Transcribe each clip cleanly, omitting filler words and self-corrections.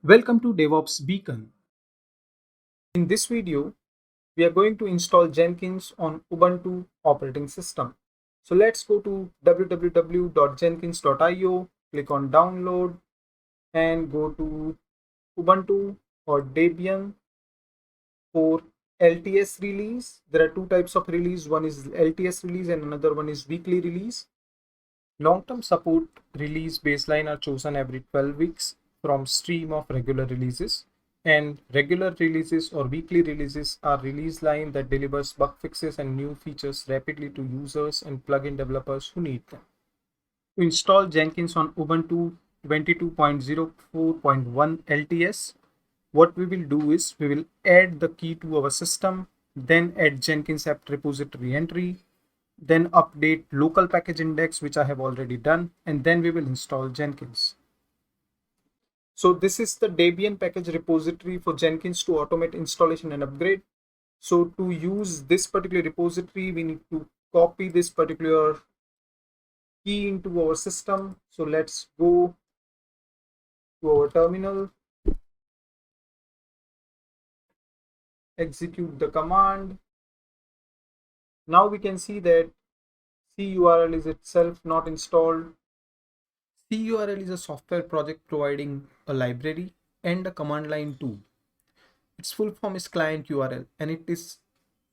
Welcome to DevOps Beacon. In this video, we are going to install Jenkins on Ubuntu operating system. So let's go to www.jenkins.io, click on download and go to Ubuntu or Debian for LTS release. There are two types of release. One is LTS release and another one is weekly release. Long-term support release baseline are chosen every 12 weeks from stream of regular releases, and regular releases or weekly releases are release line that delivers bug fixes and new features rapidly to users and plugin developers who need them. To install Jenkins on Ubuntu 22.04.1 LTS, what we will do is we will add the key to our system, then add Jenkins apt repository entry, then update local package index, which I have already done, and then we will install Jenkins. So this is the Debian package repository for Jenkins to automate installation and upgrade. So to use this particular repository, we need to copy this particular key into our system. So let's go to our terminal, execute the command. Now we can see that CURL is itself not installed. CURL is a software project providing a library and a command line tool. Its full form is client URL and it is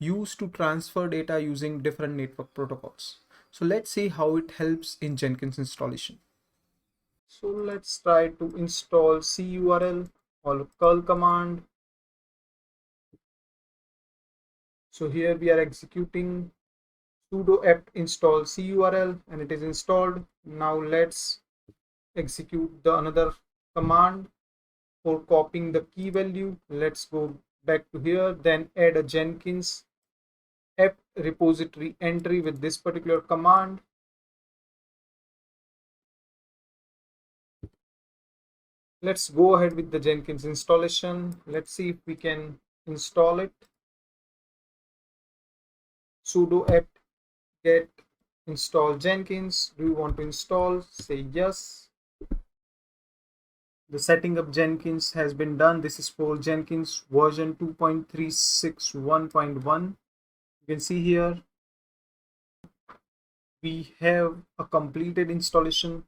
used to transfer data using different network protocols. So let's see how it helps in Jenkins installation. So let's try to install CURL or curl command. So here we are executing sudo apt install CURL and it is installed. Now let's execute the another command for copying the key value. Let's go back to here, then add a Jenkins apt repository entry with this particular command. Let's go ahead with the Jenkins installation. Let's see if we can install it. Sudo apt get install Jenkins. Do you want to install? Say yes. The setting up Jenkins has been done. This is for Jenkins version 2.361.1. You can see here we have a completed installation.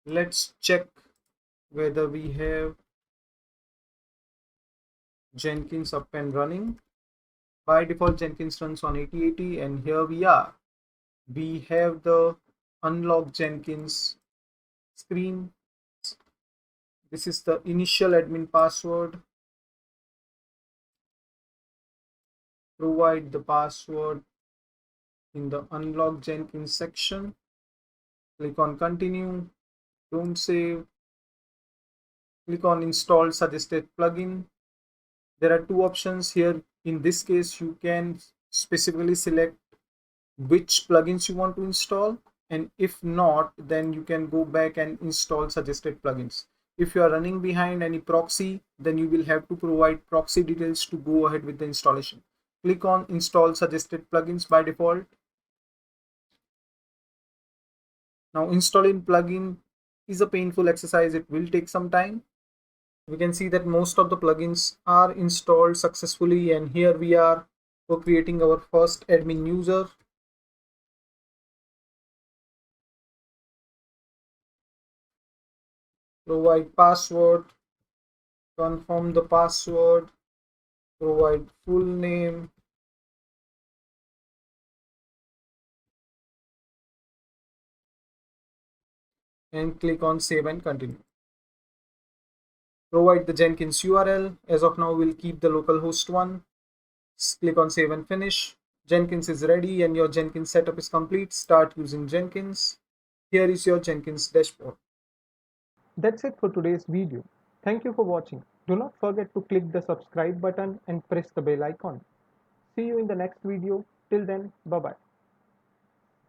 Let's check whether we have Jenkins up and running. By default, Jenkins runs on 8080, and here we are. We have the unlock Jenkins screen. This is the initial admin password. Provide the password in the unlock Jenkins section. Click on continue. Don't save. Click on install suggested plugin. There are two options here. In this case, you can specifically select which plugins you want to install, and if not, then you can go back and install suggested plugins. If you are running behind any proxy, then you will have to provide proxy details to go ahead with the installation. Click on install suggested plugins by default. Now installing plugin is a painful exercise. It will take some time. We can see that most of the plugins are installed successfully, and here we are for creating our first admin user. Provide password, confirm the password, provide full name, and click on save and continue. Provide the Jenkins URL. As of now, we'll keep the localhost one. Click on save and finish. Jenkins is ready and your Jenkins setup is complete. Start using Jenkins. Here is your Jenkins dashboard. That's it for today's video. Thank you for watching. Do not forget to click the subscribe button and press the bell icon. See you in the next video. Till then, bye bye.